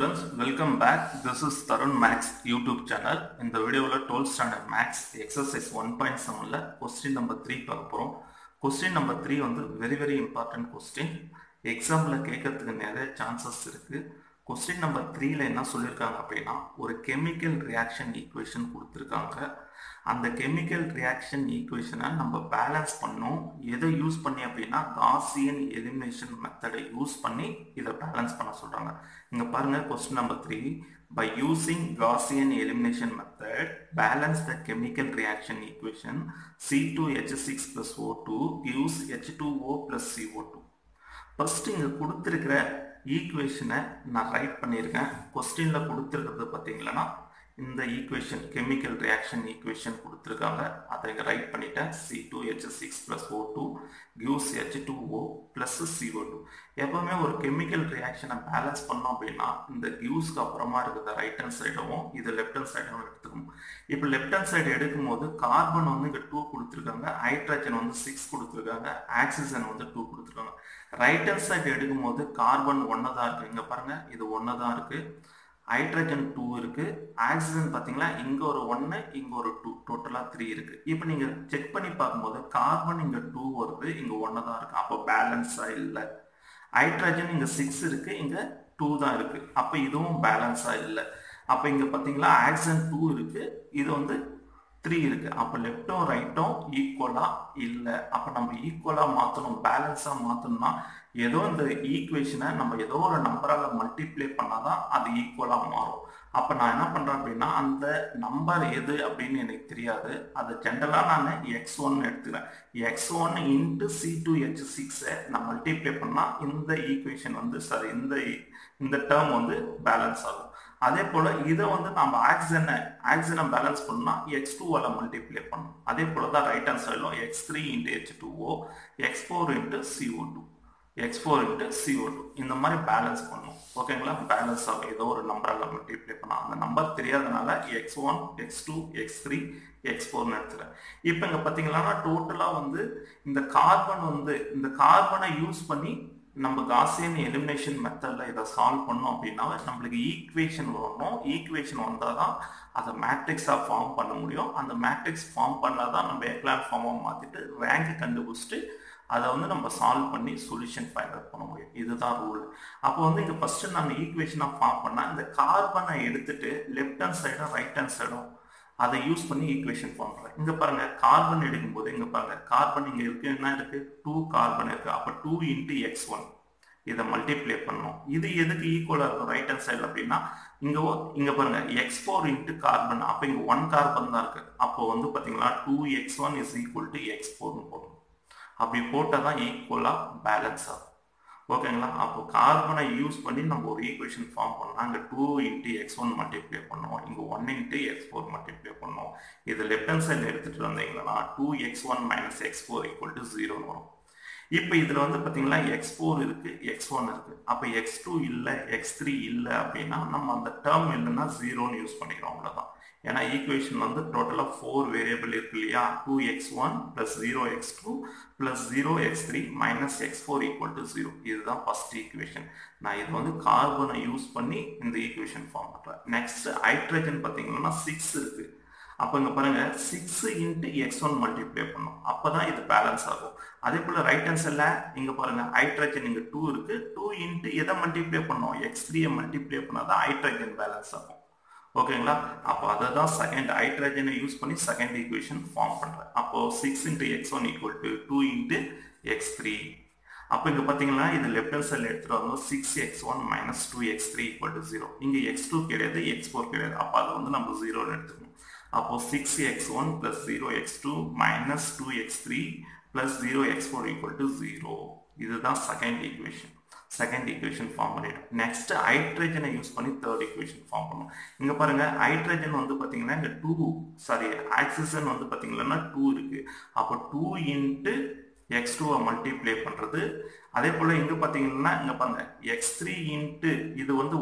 students, welcome back. This is Tarun Max YouTube channel. In the video, 12th standard Max exercise 1.7 question number 3 பார்க்க போறோம். Question number 3 வந்து very important question. எக்ஸாம்ல கேட்கிறதுக்கு நிறைய chances இருக்கு. Question number 3ல என்ன சொல்லிருக்காங்க அப்படின்னா ஒரு கெமிக்கல் ரியாக்ஷன் ஈக்குவேஷன் கொடுத்திருக்காங்க. அந்த கெமிக்கல் ரியாக்ஷன் ஈக்குவேஷனை நம்ம பேலன்ஸ் பண்ணோம். எதை யூஸ் பண்ணி அப்படின்னா காசியன் எலிமினேஷன் மெத்தடை யூஸ் பண்ணி இதை பேலன்ஸ் பண்ண சொல்றாங்க. இங்க பாருங்க question number 3. By using Gaussian elimination method, balance the chemical reaction equation C2H6 plus O2 gives H2O plus CO2. First இங்க கொடுத்திருக்கிற ஈக்குவேஷனை நான் ரைட் பண்ணியிருக்கேன். கொஸ்டின்ல கொடுத்திருக்கிறது பார்த்தீங்களா இந்த ஈக்குவேஷன் கெமிக்கல் ரியாக்ஷன் ஈக்குவேஷன் கொடுத்துருக்காங்க. அதை இங்கே ரைட் பண்ணிட்டேன். C2H6 plus O2 gives H2O plus CO2. எப்பவுமே ஒரு கெமிக்கல் ரியாக்ஷனை பேலன்ஸ் பண்ணோம் அப்படின்னா இந்த கிவ்ஸ்க்கு அப்புறமா இருக்கிற ரைட் ஹேண்ட் சைடவும் இது லெஃப்ட் ஹேண்ட் சைடும் எடுத்துக்கணும். இப்போ லெஃப்ட் ஹேண்ட் சைடு எடுக்கும் போது கார்பன் வந்து இங்கே 2 கொடுத்துருக்காங்க, ஹைட்ரஜன் வந்து 6 கொடுத்துருக்காங்க, ஆக்சிஜன் வந்து 2 கொடுத்துருக்காங்க. ரைட் ஹேண்ட் சைடு எடுக்கும் போது கார்பன் 1 தான் இருக்கு. இங்க பாருங்க இது 1 தான் இருக்கு, ஹைட்ரஜன் 2 இருக்கு, ஆக்சிஜன் பாத்தீங்களா இங்க ஒரு 1 இங்க ஒரு 2, டோட்டலா 3 இருக்கு. இப்போ நீங்க செக் பண்ணி பார்க்கும்போது கார்பன் இங்க 2 வருது, இங்க 1 தான் இருக்கு, அப்போ பேலன்ஸா இல்ல. ஹைட்ரஜன் இங்க 6 இருக்கு, இங்க 2 தான் இருக்கு, அப்ப இதுவும் பேலன்ஸா இல்ல. அப்ப இங்க பாத்தீங்களா ஆக்சிஜன் 2 இருக்கு, இது வந்து 3 இருக்கு, அப்ப லெஃப்டும் ரைட்டும் ஈக்குவலா இல்ல. அப்ப நம்ம ஈக்குவலா மாத்தணும், பேலன்ஸா மாத்தணும்னா ஏதோ இந்த ஈக்குவேஷனை நம்ம ஏதோ ஒரு நம்பரால மல்டிப்ளை பண்ணாதான் அது ஈக்குவலா மாறும். அப்ப நான் என்ன பண்றேன் அப்படின்னா அந்த நம்பர் எது அப்படின்னு எனக்கு தெரியாது, அது ஜென்ரலா நான் x1 எடுத்துக்கிறேன். x1 இன்ட்டு C2H6 நான் மல்டிப்ளை பண்ணா இந்த ஈக்குவேஷன் வந்து சாரி இந்த டேர்ம் வந்து பேலன்ஸ் ஆகும். அதே போல இதை வந்து நம்ம ஆக்சிஜனை பேலன்ஸ் பண்ணா x2 மல்டிப்ளை பண்ணும். அதே போலதான் ரைட் ஹேண்ட் சைடிலும் x3 into H2O, x4 into CO2, x4 into CO2 இந்த மாதிரி பேலன்ஸ் பண்ணும். ஓகேங்களா, பேலன்ஸ் ஆகும் ஏதோ ஒரு நம்பரால மல்டிப்ளை பண்ணா. அந்த நம்பர் தெரியாதனால x1, x2, x3, x4 எடுத்துறேன். இப்போ இங்க பாத்தீங்கன்னா டோட்டலா வந்து இந்த கார்பனை யூஸ் பண்ணி நம்ம காசியன் எலிமினேஷன் மெத்தட்ல இதை சால்வ் பண்ணோம் அப்படின்னா நம்மளுக்கு ஈக்குவேஷன் வரணும். ஈக்குவேஷன் வந்தாதான் அதை மேட்ரிக்ஸா ஃபார்ம் பண்ண முடியும். அந்த மேட்ரிக்ஸ் ஃபார்ம் பண்ணாதான் நம்ம எக்லான் ஃபார்மா மாத்திட்டு ரேங்க் கண்டுபிடிச்சிட்டு அதை வந்து நம்ம சால்வ் பண்ணி சொல்யூஷன் ஃபைண்ட் அவுட் பண்ண முடியும். இதுதான் ரூல். அப்போ வந்து இங்க ஃபர்ஸ்ட் நான் ஈக்குவேஷனை ஃபார்ம் பண்ணா இந்த கார்பனை எடுத்துட்டு லெஃப்ட் ஹேண்ட் சைடும் ரைட் ஹேண்ட் சைடும் அதை யூஸ் பண்ணி ஈக்குவேஷன் ஃபார்ம் பண்றேன். இங்க பாருங்க கார்பன் எடுக்கும் போது இங்க பாருங்க கார்பன் இங்க இருக்கு, என்ன இருக்கு 2 கார்பன் இருக்கு, அப்ப 2 இன்ட்டு x1 இதை மல்டிப்ளை பண்ணணும். இது எதுக்கு ஈக்குவலா இருக்கும் ரைட் ஹேண்ட் சைடு அப்படின்னா இங்க பாருங்க x4 இன்ட்டு கார்பன், அப்ப இங்க 1 கார்பன் தான் இருக்கு, அப்போ வந்து பாத்தீங்களா 2x1 is equal to x4 போடணும். அப்படி போட்டாதான் ஈக்குவலா பேலன்ஸ் ஆகும். ஓகேங்களா, அப்போ கார்பனை யூஸ் பண்ணி நம்ம ஒரு ஈக்குவேஷன் ஃபார்ம் பண்ணலாம். அங்கே 2 இன்ட்டு x1 மல்டிப்ளை பண்ணுவோம், இங்கே 1 இன்ட்டு x4 மல்டிப்ளை பண்ணுவோம். இது லெஃப்ட் ஹேண்ட் சைடில் எடுத்துட்டு வந்தீங்கன்னா 2x1 minus x4 equal to 0 வரும். இப்போ இதில் வந்து பார்த்தீங்கன்னா x4 இருக்கு, x1 இருக்கு, அப்போ x2 இல்லை, x3 இல்லை அப்படின்னா நம்ம அந்த டேர்ம் இல்லைன்னா 0ன்னு யூஸ் பண்ணிக்கிறோம், அவ்வளோதான். ஏன்னா ஈக்குவேஷன் வந்து டோட்டலா 4 வேரியபிள் இருக்கு இல்லையா, 2x1 plus 0x2 plus 0x3 minus x4 equal to 0. இதுதான் ஃபர்ஸ்ட் ஈக்குவேஷன். நான் இது வந்து கார்பனை யூஸ் பண்ணி இந்த ஈக்குவேஷன் ஃபார்ம் பண்றேன். நெக்ஸ்ட் ஹைட்ரஜன் பாத்தீங்கன்னா 6 இருக்கு, அப்ப இங்க பாருங்க 6 இன்ட்டு x1 மல்டிப்ளை பண்ணும், அப்பதான் இது பேலன்ஸ் ஆகும். அதே போல ரைட் ஹேண்ட் சைட்ல இங்க பாருங்க ஹைட்ரஜன் இங்க 2 இருக்கு, 2 இன்ட்டு எதை மல்டிப்ளை பண்ணும் x3 மல்டிப்ளை பண்ணாதான் ஹைட்ரஜன் பேலன்ஸ் ஆகும். ஓகேங்களா, அப்போ அதான் செகண்ட் ஹைட்ரஜனை யூஸ் பண்ணி செகண்ட் ஈக்குவேஷன் ஃபார்ம் பண்றேன். அப்போ 6 into x1 equal to 2 into x3. அப்போ இங்க பாத்தீங்கன்னா இது லெஃப்ட் ஹேண்ட் சைட்ல எடுத்துட்டு வரும்போது 6x1 minus 2x3 equal to 0. இங்க x2 கிடையாது, x4 கிடையாது, அப்போ அதை வந்து நம்ம 0ன்னு எடுத்துக்கணும். அப்போ 6x1 plus 0x2 minus 2x3 plus 0x4 equal to 0. இதுதான் செகண்ட் ஈக்குவேஷன் ஃபார்ம் பண்ணிடும். நெக்ஸ்ட் ஹைட்ரஜனை யூஸ் பண்ணி தேர்ட் ஈக்குவேஷன் ஃபார்ம் பண்ணும். இங்க பாருங்க ஹைட்ரஜன் வந்து பாத்தீங்கன்னா இங்க 2 ஆக்சிஜன் வந்து பாத்தீங்கன்னா 2 இருக்கு, அப்போ 2 இன்ட்டு x2 மல்டிப்ளை பண்றது. அதே போல இங்க பாத்தீங்கன்னா இங்க பாருங்க x3 இன்ட்டு இது வந்து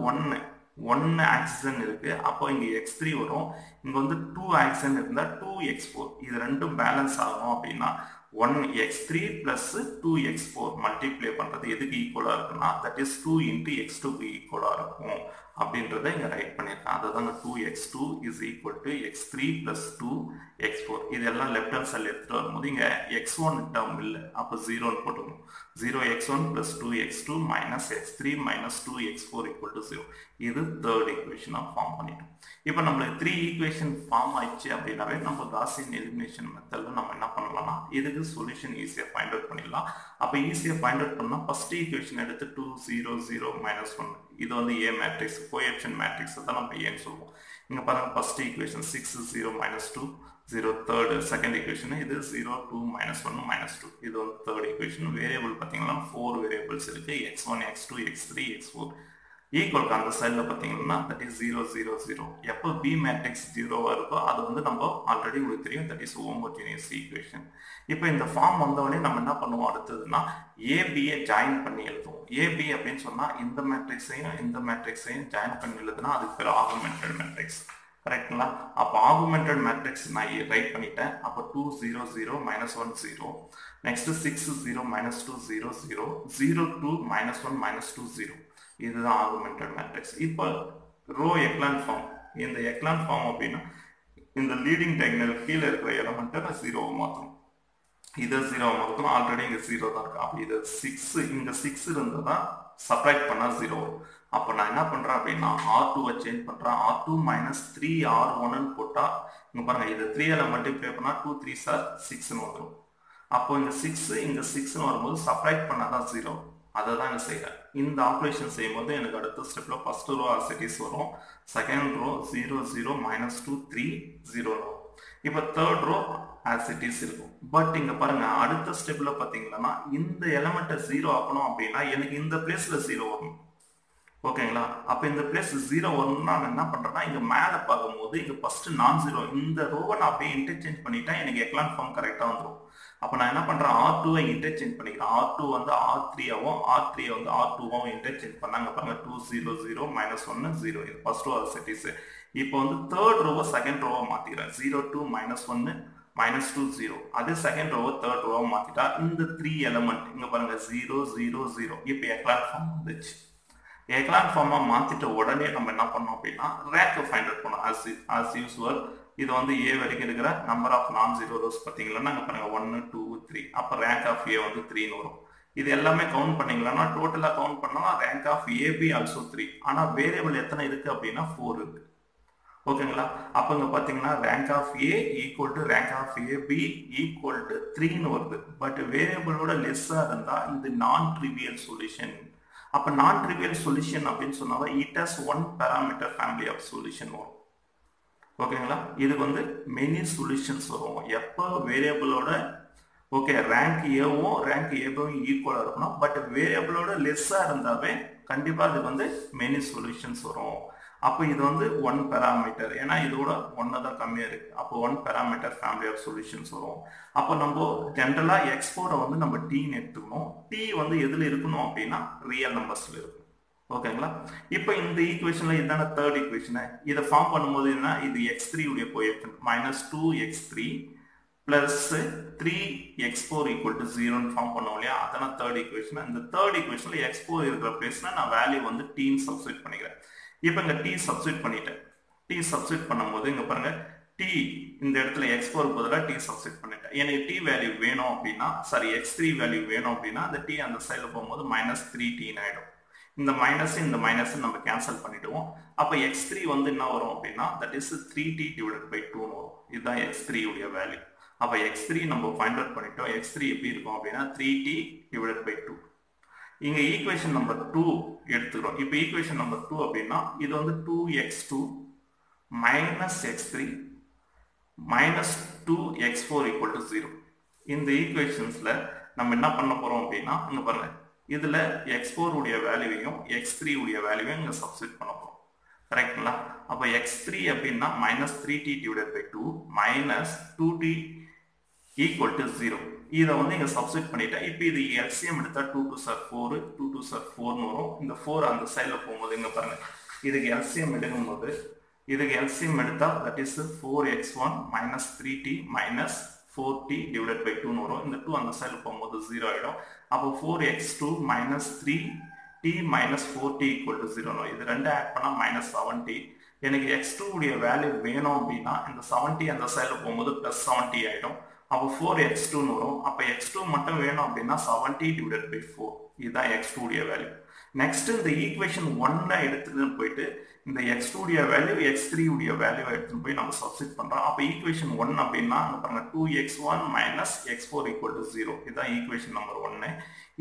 1 ஆக்சிஜன் இருக்கு, அப்போ இங்க x3 வரும், இங்க வந்து 2 ஆக்சிஜன் இருந்தா 2x4, இது ரெண்டும் பேலன்ஸ் ஆகும் அப்படின்னா 1x3 plus 2x4 மல்டிப்ளை பண்றது எதுக்கு ஈக்குவலா இருக்குன்னா தட் இஸ் 2 into x2 க்கு ஈக்குவலா இருக்கும் அப்படின்றத இங்க ரைட் பண்ணிருக்கேன். அதுதான் 2x2 is equal to x3 plus 2x4. இதெல்லாம் லெஃப்ட் ஹேண்ட் சைடுல எடுத்துட்டு வரும்போது இங்க x1 டேர்ம் இல்ல, அப்ப 0 ன்னு போட்டுக்கணும். 0x1 plus 2x2 minus x3 minus 2x4 equal to 0. இது தேர்ட் ஈக்குவேஷனா ஃபார்ம் பண்ணிட்டோம். இப்போ நம்மளுக்கு 3 ஈக்குவேஷன் ஃபார்ம் ஆயிடுச்சு அப்படின்னாவே நம்ம காசியன் எலிமினேஷன் மெத்தட்ல நம்ம என்ன பண்ணலாம்னா இதுக்கு சொல்யூஷன் ஈஸியா ஃபைண்ட் அவுட் பண்ணிடலாம். அப்ப ஈஸியா ஃபைண்ட் அவுட் பண்ணா ஃபர்ஸ்ட் ஈக்குவேஷன் எடுத்து 2 0 0 -1 இது வந்து A மேட்ரிக்ஸ் கோஎஃபிஷியன்ட் மேட்ரிக்ஸ் தான் நம்ம ஏன்னு சொல்லுவோம். இங்க பாருங்க first equation 6 0 -2 0 third second equation இது 0 2 -1 -2 இது வந்து தேர்ட் ஈக்குவேஷன். வேரியபிள் பாத்தீங்கன்னா 4 வேரியபிள்ஸ் இருக்கு x1 x2 x3 x4 equal அந்த சைடுல பாத்தீங்கன்னா தட் இஸ் 0 0 0. எப்போ B மேட்ரிக்ஸ் 0 இருக்கோ அது வந்து நம்ம ஆல்ரெடி உங்களுக்கு தெரியும் தட் இஸ் ஹோமோஜெனியஸ் ஈக்குவேஷன். இப்போ இந்த ஃபார்ம் வந்தவொடனே நம்ம என்ன பண்ணுவோம் அடுத்ததுன்னா ஏபியை ஜாயின் பண்ணி எழுதுவோம். ஏபி அப்படின்னு சொன்னா இந்த மேட்ரிக்ஸையும் ஜாயின் பண்ணி எழுதுனா அதுக்கு பேர் ஆகுமெண்டட் மேட்ரிக்ஸ். கரெக்ட்டுங்களா? அப்போ ஆகுமெண்டட் மேட்ரிக்ஸ் நான் ரைட் பண்ணிட்டேன். அப்போ 2 0 0 -1 0 நெக்ஸ்ட் 6 0 -2 0 0 0 2 -1 -2 0 இதுதான் ஆகுமெண்டட் மேட்ரிக்ஸ். இப்போ ரோ எக்லான் ஃபார்ம். இந்த எக்லான் ஃபார்ம் அப்படின்னா இந்த லீடிங் டைகனல் கீழே இருக்கிற எலமெண்ட்டை நான் 0 மாற்றணும். இதை 0 மாற்றணும். ஆல்ரெடி இங்கே 0 தான் இருக்கு. அப்போ இது 6 இங்கே 6 இருந்ததா சப்ராக்ட் பண்ணா 0 வரும். அப்போ நான் என்ன பண்றேன் அப்படின்னா R2 சேஞ்ச் பண்றேன். R2 -3 R1 போட்டா இங்க பாருங்க இது 3 மல்டிப்ளை பண்ணா 2 3s are 6 வந்துடும். அப்போ இங்க 6 இங்க 6 வரும்போது சப்ராக்ட் பண்ணாதான் 0. அதை தான் நான் செய்யறேன். இந்த ஆப்ரேஷன் செய்யும்போது எனக்கு அடுத்த ஸ்டெப்ல first row as it is வரும், செகண்ட் ரோ 0 0 -2 3 0 வரும். இப்போ third row as it is இருக்கும். பட் இங்க பாருங்க அடுத்த ஸ்டெப்ல பாத்தீங்கன்னா இந்த எலிமெண்ட்டை 0 ஆக்கணும் அப்படின்னா எனக்கு இந்த பிளேஸ்ல 0 வரணும். ஓகேங்களா? அப்ப இந்த பிளேஸ் 0 வரணும்னா நான் என்ன பண்றேன்னா இங்க மேல பார்க்கும்போது இங்க ஃபர்ஸ்ட் நான் 0 இந்த ரோவை நான் அப்படியே இன்டர்சேஞ்ச் பண்ணிட்டேன். எனக்கு எக்லான் ஃபார்ம் கரெக்டா வந்துடும். அப்ப நான் என்ன பண்றேன் R2 இன்டர்சேஞ்ச் பண்ணிக்கிறேன். R2 வந்து R3 ஆவும் R3 வந்து R2 ஆவும் இன்டர்சேஞ்ச் பண்ணாங்க பாருங்க 2 0 0 -1 0 இது first row as it is. இப்போ வந்து தேர்ட் ரோவை செகண்ட் ரோவை மாத்திக்கிறேன். 0 2 -1 -2 0 அதே செகண்ட் ரோவை தேர்ட் ரோவை மாத்திட்டா இந்த 3 எலிமெண்ட் இங்க பாருங்க 0 0 0 இப்போ எக்லான் ஃபார்ம் வந்துச்சு. எக்லான் ஃபார்மா மாத்திட்ட உடனே நம்ம என்ன பண்ணோம் அப்படின்னா ரேங்க் ஃபைண்ட் அவுட் பண்ணோம். as usual இது வந்து A வரைக்கும் இருக்கிற நம்பர் ஆஃப் நான் ஜீரோ ரோஸ் பார்த்தீங்கன்னா இங்க பாருங்க 1 2 3 அப்ப ரேங்க் ஆஃப் A வந்து 3 ன்னு வரும். இது எல்லாமே கவுண்ட் பண்ணீங்கன்னா டோட்டலா கவுண்ட் பண்ணா ரேங்க் ஆஃப் AB ஆல்சோ 3. ஆனா வேரியபிள் எத்தனை இருக்கு அப்படின்னா 4 இருக்கு. ஓகேங்களா? அப்ப இங்க பாத்தீங்கன்னா rank of A equal to rank of AB equal to 3 ன்னு வருது. பட் வேரியபிளோட லெஸ்ஸா இருந்தா இது நான் ட்ரிவியல் சொல்யூஷன். அப்ப நான் ட்ரிவியல் சொல்யூஷன் அப்படின்னு சொன்னாவே it has one parameter family of solution வரும். ஓகேங்களா? இதுக்கு வந்து மெனி சொல்யூஷன்ஸ் வரும். எப்போ வேரியபிளோட ஓகே ரேங்க் ஏவும் ரேங்க் ஏவும் ஈக்குவலா இருக்கணும். பட் வேரியபிளோட லெஸ்ஸா இருந்தாவே கண்டிப்பா அதுக்கு வந்து மெனி சொல்யூஷன்ஸ் வரும். அப்போ இது வந்து ஒன் பாராமீட்டர், ஏன்னா இதோட ஒன்னு தான் கம்மியா இருக்கு. அப்போ one parameter family of solutions வரும். அப்போ நம்ம ஜென்ரலா x4 வந்து நம்ம T-ன்னு எடுத்துக்கணும். T வந்து எதுல இருக்கணும் அப்படின்னா ரியல் நம்பர்ஸ்ல இருக்கும். ஓகேங்களா? இப்போ இந்த ஈக்குவேஷன்ல இதான தேர்ட் ஈக்குவேஷன். இதை ஃபார்ம் பண்ணும்போது என்ன இது x3 உடைய coefficient -2x3 plus 3x4 equal to 0 form பண்ணுவோம் இல்லையா? அதான தேர்ட் ஈக்குவேஷன். இந்த தேர்ட் ஈக்குவேஷன்ல x4 இருக்கிற பிளேஸ்ல நான் வேல்யூ வந்து T-ன்னு சப்ஸ்டிட்யூட் பண்ணிக்கிறேன். இப்போ இங்க T சப்ஸ்டிட்யூட் பண்ணிட்டேன். T சப்ஸ்டிட்யூட் பண்ணும்போது இங்க பாருங்க T இந்த இடத்துல x4 பதிலா T சப்ஸ்டிட்யூட் பண்ணிட்டேன். எனக்கு T வேல்யூ வேணும் அப்படின்னா சாரி x3 வேல்யூ வேணும் அப்படின்னா அந்த T அந்த சைடுல போகும்போது -3T ஆயிடும். இந்த மைனஸ் நம்ம கேன்சல் பண்ணிடுவோம். அப்ப x3 வந்து என்ன வரும் அப்படின்னா that is 3T divided by 2 வரும். இதுதான் x3 உடைய வேல்யூ. அப்ப x3 நம்ம ஃபைண்ட் அவுட் பண்ணிட்டோம். x3 எப்படி இருக்கும் அப்படின்னா 3T divided by 2. இங்க ஈக்குவேஷன் நம்பர் 2 எடுத்துக்கிறோம். இப்போ ஈக்குவேஷன் நம்பர் 2 அப்படின்னா இது வந்து 2x2 -x3 -2x4 equal to 0. இந்த ஈக்குவேஷன்ஸ்ல நம்ம என்ன பண்ண போறோம் அப்படின்னா இங்க பாருங்க இதுல x4 உடைய வேல்யூவையும் x3 உடைய வேல்யூவையும் இங்க சப்ஸ்டிட்யூட் பண்ண போறோம். கரெக்ட்டுங்களா? அப்ப x3 அப்படின்னா -3T divided by 2 -2T equal to 0. இதை வந்து இங்க சப்ஸ்டிட்யூட் பண்ணிட்டேன். இப்போ இது எல்சிஎம் எடுத்தா 2 2s are 4 2 2s are 4 வரும். இந்த 4 அந்த சைடுல போகும்போது இங்க பாருங்க இதுக்கு எல்சிஎம் எடுக்கும்போது இதுக்கு எல்சிஎம் எடுத்தா that is 4x1 -3T 4t divided by 2 வரும். இந்த 2 அந்த சைடில் போகும்போது 0 ஆகிடும். அப்போ 4x2 minus 3t minus 4t equal to 0 வரும். இது ரெண்டு ஆட் பண்ணால் minus 7t. எனக்கு x2 உடைய வேல்யூ வேணும் அப்படின்னா இந்த 70 அந்த சைடில் போகும்போது plus 70 ஆகிடும். அப்போ 4x2 வரும். அப்போ x2 மட்டும் வேணும் அப்படின்னா 70 divided by 4. இதுதான் x2 உடைய வேல்யூ. நெக்ஸ்ட் இந்த ஈக்குவேஷன் 1 எடுத்துட்டு போயிட்டு இந்த x2 உடைய வேல்யூ x3 உடைய வேல்யூ எடுத்துட்டு போய் நம்ம சப்ஸ்டிட் பண்றோம். அப்ப ஈக்குவேஷன் 1 அப்படின்னா பாருங்க 2x1 minus x4 equal to 0. இதுதான் ஈக்குவேஷன் நம்பர் 1.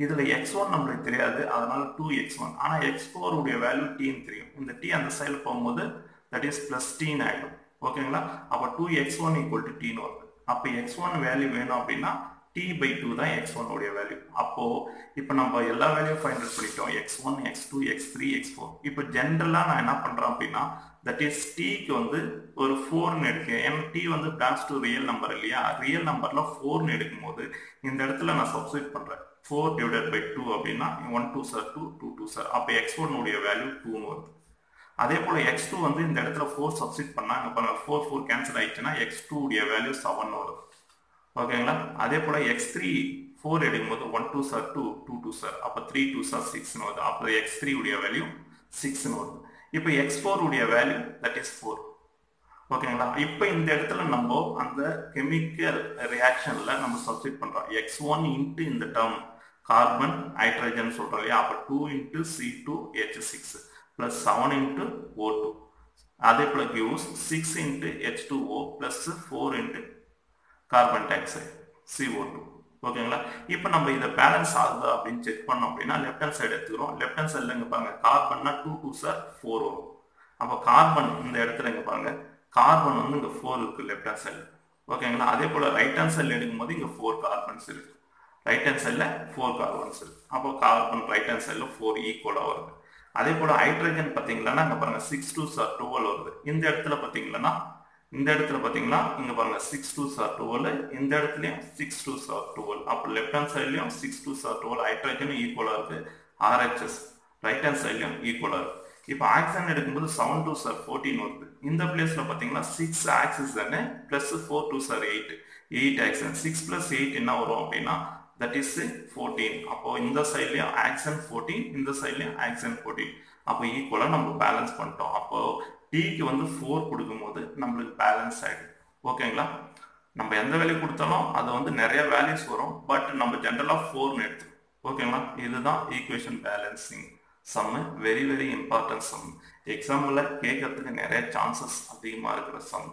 இதுல x1 நம்மளுக்கு தெரியாது, அதனால 2x1. ஆனா x4 உடைய வேல்யூ t ன்னு தெரியும். இந்த t அந்த சைடுல போகும்போது தட் இஸ் பிளஸ் t ன்னு ஆயிடும். ஓகேங்களா? அப்ப 2x1 equal to t ன்னு வருது. அப்ப x1 வேல்யூ வேணும் அப்படின்னா t by 2 தான் x1 உடைய வேல்யூ. அப்போ இப்போ நம்ம எல்லா வேல்யூ ஃபைண்ட் அவுட் பண்ணிட்டோம். x1, x2, x3, x4. இப்போ ஜென்ரலா நான் என்ன பண்றேன் அப்படின்னா தட் இஸ் t-க்கு வந்து ஒரு 4 எடுக்கேன். ஏன்னா t வந்து பிலாங்ஸ் டு ரியல் நம்பர் இல்லையா? ரியல் நம்பர்ல 4 எடுக்கும்போது இந்த இடத்துல நான் சப்ஸ்டிட் பண்றேன். 4 divided by 2 அப்படின்னா 1 2 சார் 2 2 2 சார். அப்போ x1 உடைய வேல்யூ 2 ன்னு வருது. அதே போல x2 வந்து இந்த இடத்துல 4 சப்ஸ்டிட் பண்ணா இங்க பாருங்க 4 4 கேன்சல் ஆயிடுச்சுன்னா x2 உடைய வேல்யூ 7 வருது. ஓகேங்களா? அதே போல x3 4 எடுக்கும்போது 1 2 சார் 2 2 2 சார். அப்ப 3 2 சார் 6 வருது. அப்ப x3 உடைய வேல்யூ 6 வருது. இப்போ x4 உடைய வேல்யூ தட் இஸ் 4. ஓகேங்களா? இப்போ இந்த இடத்துல நம்ம அந்த கெமிக்கல் ரியாக்ஷன்ல நம்ம சப்ஸ்டிட் பண்றோம். x1 இன்டு இந்த டேர்ம் கார்பன் ஹைட்ரஜன் சொல்றோம் இல்லையா? அப்ப 2 into C2H6 plus 7 into O2. அதே போல gives 6 into H2O plus 4 into carbon di oxide CO2. ஓகேங்களா? இப்போ நம்ம இதை பேலன்ஸ் ஆகுதா அப்படின்னு செக் பண்ணோம் அப்படின்னா லெஃப்ட் ஹேண்ட் சைடு எடுத்துக்கிறோம். லெஃப்ட் ஹேண்ட் சைடில் இங்கே பாருங்க கார்பன்னா 2 2 சார் 4 வரும். அப்போ கார்பன் இந்த இடத்துல இங்கே பாருங்க கார்பன் வந்து இங்கே 4 இருக்கு லெஃப்ட் ஹேண்ட் சைடில். ஓகேங்களா? அதே போல ரைட் ஹேண்ட் சைடில் எடுக்கும்போது இங்கே 4 கார்பன்ஸ் இருக்கு. ரைட் ஹேண்ட் சைடில் 4 கார்பன்ஸ் இருக்கு. அப்போ கார்பன் ரைட் ஹேண்ட் சைடில் 4 ஈக்குவலாக வருது. அதே போல ஹைட்ரஜன் பார்த்தீங்கன்னா இங்கே பாருங்க 6 2 சார் 12 வருது. இந்த இடத்துல பார்த்தீங்கன்னா இந்த இடத்துல பாத்தீங்கன்னா இங்க பாருங்க 6 2 சார் 12, இந்த இடத்துலயும் 6 2 சார் 12. அப்ப லெஃப்ட் ஹேண்ட் சைடுலயும் 6 2 சார் 12 ஹைட்ரஜன் ஈக்குவலா இருக்கு. RHS ரைட் ஹேண்ட் சைடுலயும் ஈக்குவலா இருக்கு. இப்போ ஆக்சிஜன் எடுக்கும்போது 7 2 சார் 14 வருது. இந்த பிளேஸ்ல பாத்தீங்கன்னா 6 oxygen plus 4 2 sir 8 oxygen 6 plus 8 என்ன வரும் அப்படின்னா தட் இஸ் 14. அப்போ இந்த சைட்லயும் ஆக்சிஜன் 14, இந்த சைட்லயும் ஆக்சிஜன் 14. அப்போ ஈக்குவலா நம்ம பேலன்ஸ் பண்ணிட்டோம். அப்போ டீக்கு வந்து 4 கொடுக்கும்போது நம்மளுக்கு பேலன்ஸ் ஆகிடும். ஓகேங்களா? நம்ம எந்த வேல்யூ கொடுத்தாலும் அது வந்து நிறைய வேல்யூஸ் வரும். பட் நம்ம ஜென்ரலாக 4ன்னு எடுத்துக்கணும். ஓகேங்களா? இதுதான் equation balancing sum. Very very important sum. எக்ஸாம்பிளில் கேட்கறதுக்கு நிறைய சான்சஸ் அதிகமாக இருக்கிற சம்.